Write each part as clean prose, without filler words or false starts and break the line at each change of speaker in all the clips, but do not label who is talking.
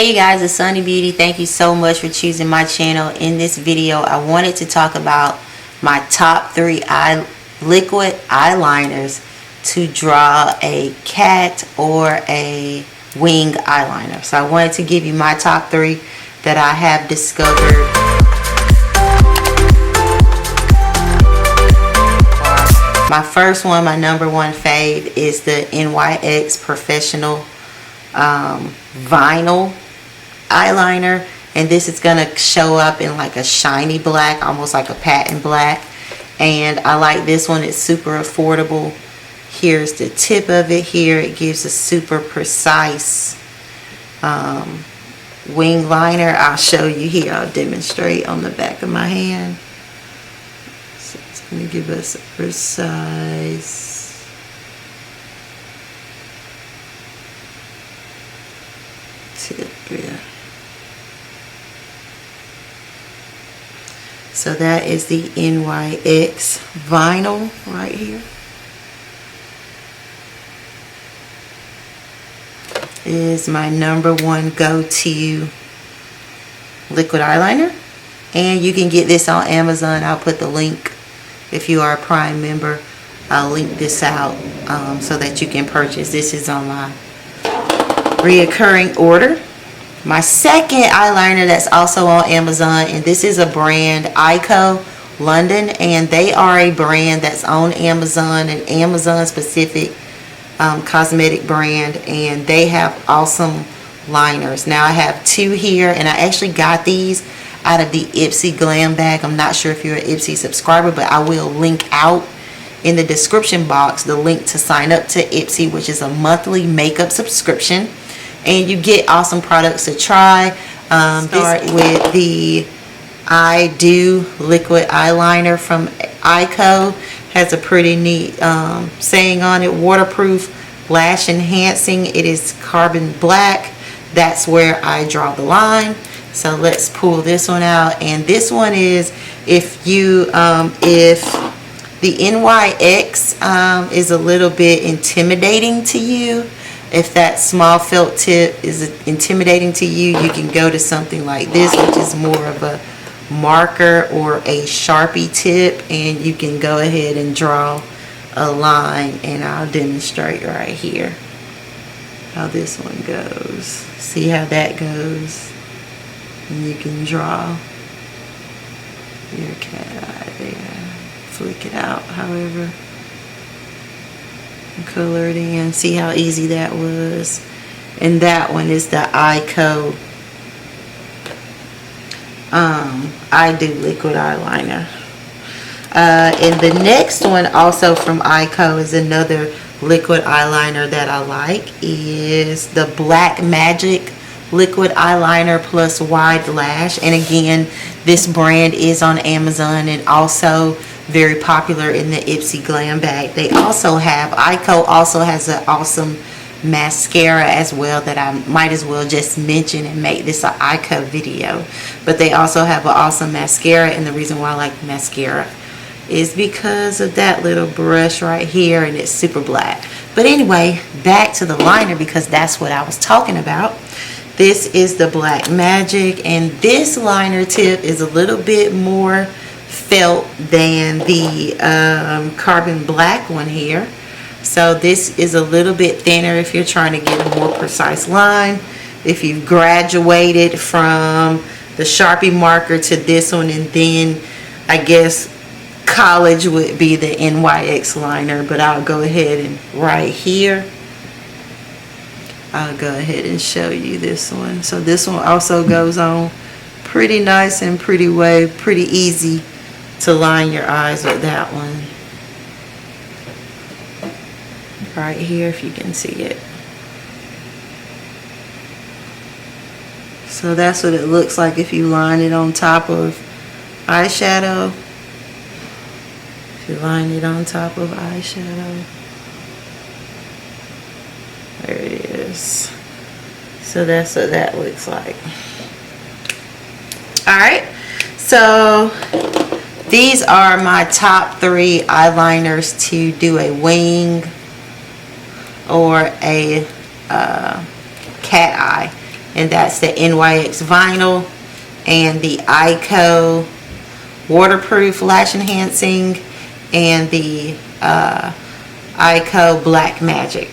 Hey you guys, it's Asani Beauty. Thank you so much for choosing my channel. In this video, I wanted to talk about my top 3 liquid eyeliners to draw a cat or a wing eyeliner. So I wanted to give you my top 3 that I have discovered. My first one, my number 1 fave, is the NYX Professional Vinyl eyeliner, and this is gonna show up in like a shiny black, almost like a patent black, and I like this one. It's super affordable. Here's the tip of it here. It gives a super precise wing liner. I'll show you here. I'll demonstrate on the back of my hand. So it's gonna give us a precise tip here. So that is the NYX vinyl right here. It is my number 1 go-to liquid eyeliner, and you can get this on Amazon. I'll put the link if you are a Prime member. I'll link this out so that you can purchase. This is on my reoccurring order. My second eyeliner that's also on Amazon, and this is a brand, Eyeko London, and they are a brand that's on Amazon, an Amazon specific cosmetic brand, and they have awesome liners. Now I have 2 here, and I actually got these out of the Ipsy glam bag. I'm not sure if you're an Ipsy subscriber, but I will link out in the description box the link to sign up to Ipsy, which is a monthly makeup subscription, and you get awesome products to try. Start with the I Do liquid eyeliner from Eyeko. Has a pretty neat saying on it: waterproof, lash enhancing. It is carbon black. That's where I draw the line. So let's pull this one out, and this one is, if the NYX is a little bit intimidating to you, if that small felt tip is intimidating to you, you can go to something like this, which is more of a marker or a Sharpie tip, and you can go ahead and draw a line, and I'll demonstrate right here how this one goes. See how that goes? And you can draw your cat eye there. Flick it out, however, and color it in. See how easy that was? And that one is the Eyeko I Do liquid eyeliner. And the next one, also from Eyeko, is another liquid eyeliner that I like, is the Black Magic liquid eyeliner plus wide lash. And again, this brand is on Amazon and also very popular in the Ipsy glam bag. They also have, Eyeko also has an awesome mascara as well that I might as well just mention and make this an Eyeko video. But they also have an awesome mascara, and the reason why I like mascara is because of that little brush right here, and it's super black. But anyway, back to the liner, because that's what I was talking about. This is the Black Magic, and this liner tip is a little bit more felt than the carbon black one here. So this is a little bit thinner if you're trying to get a more precise line. If you've graduated from the Sharpie marker to this one, and then I guess college would be the NYX liner, but I'll go ahead and right here I'll go ahead and show you this one. So this one also goes on pretty nice and pretty easy to line your eyes with that one right here, if you can see it. So that's what it looks like if you line it on top of eyeshadow. If you line it on top of eyeshadow, there it is. So that's what that looks like. Alright, so these are my top 3 eyeliners to do a wing or a cat eye. and that's the NYX vinyl and the Eyeko waterproof lash enhancing and the Eyeko Black Magic.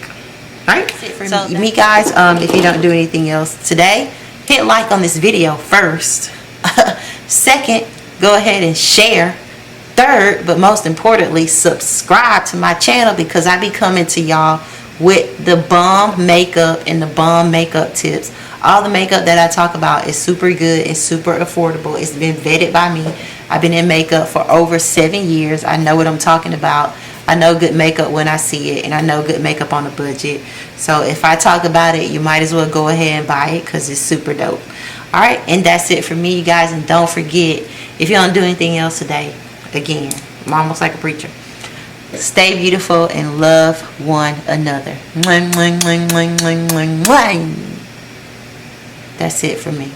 Alright, so me guys, if you don't do anything else today, hit like on this video first. Second, go ahead and share. Third, but most importantly, subscribe to my channel, because I be coming to y'all with the bomb makeup and the bomb makeup tips. All the makeup that I talk about is super good and super affordable. It's been vetted by me. I've been in makeup for over 7 years. I know what I'm talking about. I know good makeup when I see it, and I know good makeup on a budget. So if I talk about it, you might as well go ahead and buy it, because it's super dope. Alright, and that's it for me, you guys. And don't forget, if you don't do anything else today, again, I'm almost like a preacher, stay beautiful and love one another. That's it for me.